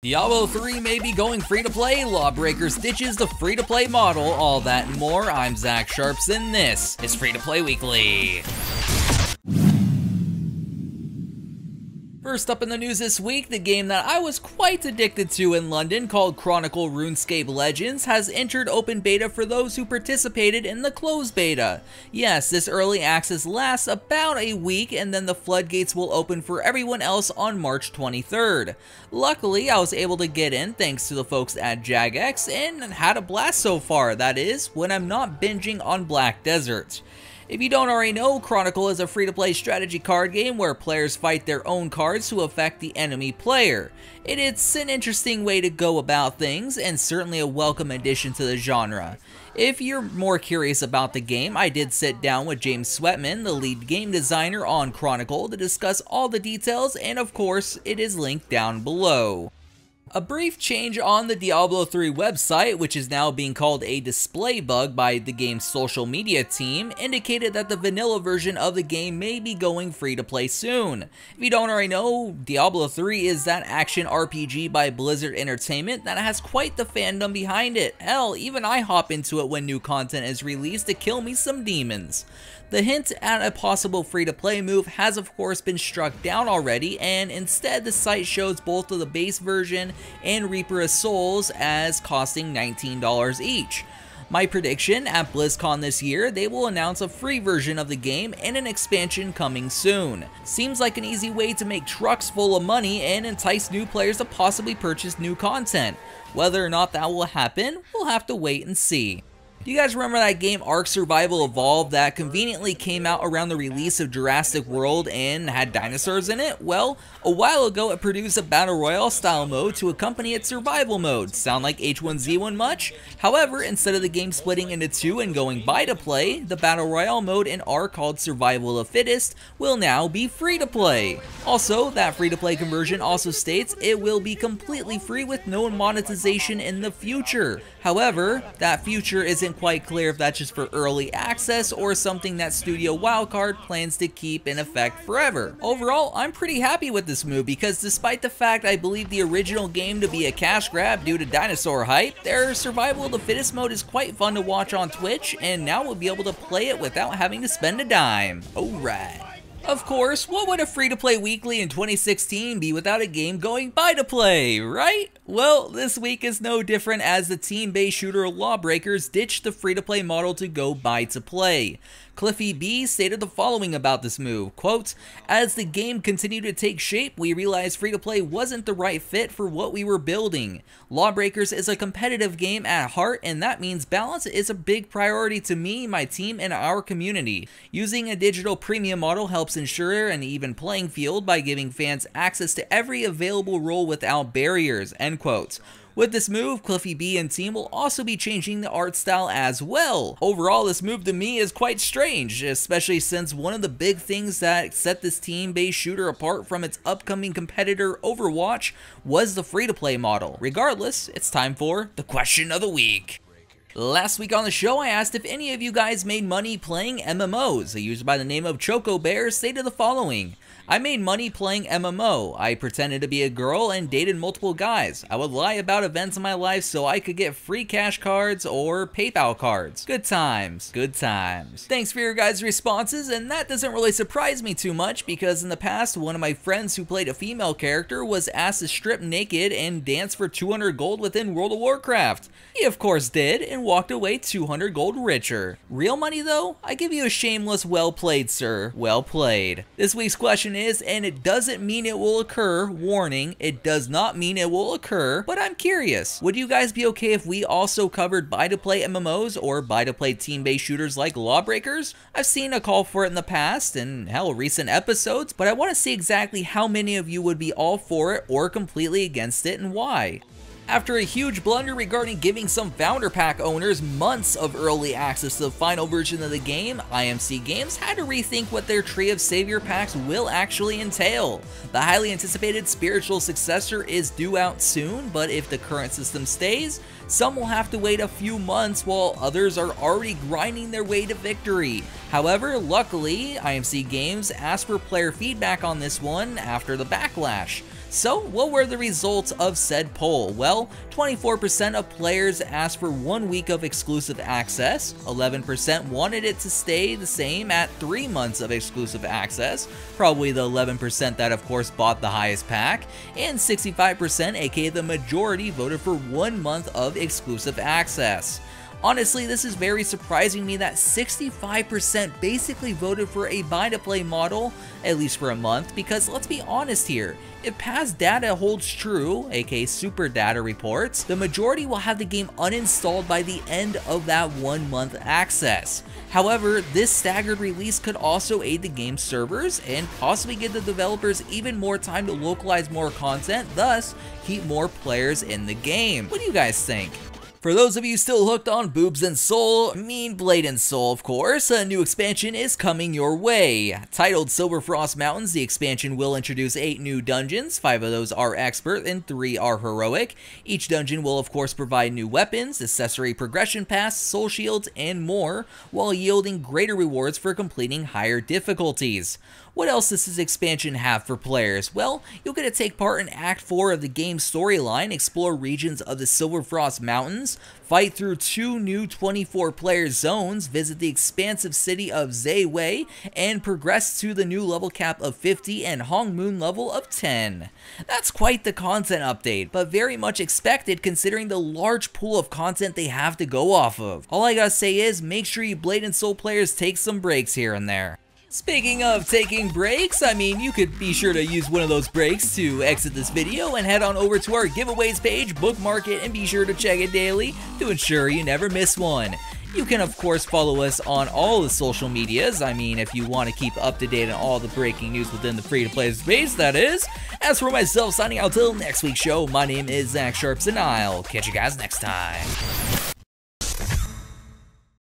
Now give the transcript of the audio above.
Diablo 3 may be going free-to-play, LawBreakers ditches the free-to-play model, all that and more. I'm Zach Sharps, and this is Free-to-Play Weekly. First up in the news this week, the game that I was quite addicted to in London, called Chronicle RuneScape Legends, has entered open beta for those who participated in the closed beta. Yes, this early access lasts about a week, and then the floodgates will open for everyone else on March 23rd. Luckily, I was able to get in thanks to the folks at Jagex, and had a blast so far, that is, when I'm not binging on Black Desert. If you don't already know, Chronicle is a free-to-play strategy card game where players fight their own cards to affect the enemy player. It's an interesting way to go about things, and certainly a welcome addition to the genre. If you're more curious about the game, I did sit down with James Sweatman, the lead game designer on Chronicle, to discuss all the details, and of course, it is linked down below. A brief change on the Diablo 3 website, which is now being called a display bug by the game's social media team, indicated that the vanilla version of the game may be going free to play soon. If you don't already know, Diablo 3 is that action RPG by Blizzard Entertainment that has quite the fandom behind it. Hell, even I hop into it when new content is released to kill me some demons. The hint at a possible free-to-play move has of course been struck down already, and instead the site shows both of the base version and Reaper of Souls as costing $19 each. My prediction, at BlizzCon this year, they will announce a free version of the game and an expansion coming soon. Seems like an easy way to make trucks full of money and entice new players to possibly purchase new content. Whether or not that will happen, we'll have to wait and see. Do you guys remember that game Ark Survival Evolved that conveniently came out around the release of Jurassic World and had dinosaurs in it? Well, a while ago it produced a Battle Royale style mode to accompany its survival mode. Sound like H1Z1 much? However, instead of the game splitting into two and going buy to play, the Battle Royale mode in Ark called Survival of Fittest will now be free to play. Also, that free to play conversion also states it will be completely free with no monetization in the future. However, that future isn't quite clear if that's just for early access or something that Studio Wildcard plans to keep in effect forever. Overall, I'm pretty happy with this move because despite the fact I believe the original game to be a cash grab due to dinosaur hype, their Survival of the Fittest mode is quite fun to watch on Twitch, and now we'll be able to play it without having to spend a dime. Alright. Of course, what would a free-to-play weekly in 2016 be without a game going buy-to-play, right? Well, this week is no different as the team-based shooter LawBreakers ditched the free-to-play model to go buy-to-play. Cliffy B stated the following about this move, quote, "As the game continued to take shape, we realized free-to-play wasn't the right fit for what we were building. LawBreakers is a competitive game at heart, and that means balance is a big priority to me, my team, and our community. Using a digital premium model helps ensure an even playing field by giving fans access to every available role without barriers," end quote. With this move, Cliffy B and team will also be changing the art style as well. Overall, this move to me is quite strange, especially since one of the big things that set this team-based shooter apart from its upcoming competitor Overwatch was the free-to-play model. Regardless, it's time for the question of the week. Last week on the show, I asked if any of you guys made money playing MMOs. A user by the name of Choco Bear stated the following: "I made money playing MMO. I pretended to be a girl and dated multiple guys. I would lie about events in my life so I could get free cash cards or PayPal cards. Good times, good times." Thanks for your guys' responses, and that doesn't really surprise me too much because in the past, one of my friends who played a female character was asked to strip naked and dance for 200 gold within World of Warcraft. He of course did, and walked away 200 gold richer. Real money though? I give you a shameless well played, sir. Well played. This week's question is, and it doesn't mean it will occur, warning, it does not mean it will occur, but I'm curious, would you guys be okay if we also covered buy-to-play MMOs or buy-to-play team-based shooters like LawBreakers? I've seen a call for it in the past, and hell, recent episodes, but I want to see exactly how many of you would be all for it or completely against it and why. After a huge blunder regarding giving some Founder Pack owners months of early access to the final version of the game, IMC Games had to rethink what their Tree of Savior packs will actually entail. The highly anticipated spiritual successor is due out soon, but if the current system stays, some will have to wait a few months while others are already grinding their way to victory. However, luckily, IMC Games asked for player feedback on this one after the backlash. So, what were the results of said poll? Well, 24% of players asked for 1 week of exclusive access, 11% wanted it to stay the same at 3 months of exclusive access, probably the 11% that of course bought the highest pack, and 65%, aka the majority, voted for 1 month of exclusive access. Honestly, this is very surprising to me that 65% basically voted for a buy-to-play model, at least for a month, because let's be honest here, if past data holds true, aka super data reports, the majority will have the game uninstalled by the end of that 1 month access. However, this staggered release could also aid the game's servers and possibly give the developers even more time to localize more content, thus keep more players in the game. What do you guys think? For those of you still hooked on Boobs and Soul, Blade and Soul of course, a new expansion is coming your way. Titled Silverfrost Mountains, the expansion will introduce 8 new dungeons, 5 of those are expert and 3 are heroic. Each dungeon will of course provide new weapons, accessory progression paths, soul shields, and more, while yielding greater rewards for completing higher difficulties. What else does this expansion have for players? Well, you'll get to take part in Act 4 of the game's storyline, explore regions of the Silverfrost Mountains, fight through 2 new 24-player zones, visit the expansive city of Zayway, and progress to the new level cap of 50 and Hong Moon level of 10. That's quite the content update, but very much expected considering the large pool of content they have to go off of. All I gotta say is, make sure you Blade and Soul players take some breaks here and there. Speaking of taking breaks, you could be sure to use one of those breaks to exit this video and head on over to our giveaways page, bookmark it, and be sure to check it daily to ensure you never miss one. You can of course follow us on all the social medias, if you want to keep up to date on all the breaking news within the free-to-play space, that is. As for myself signing out till next week's show, my name is Zach Sharps and I'll catch you guys next time.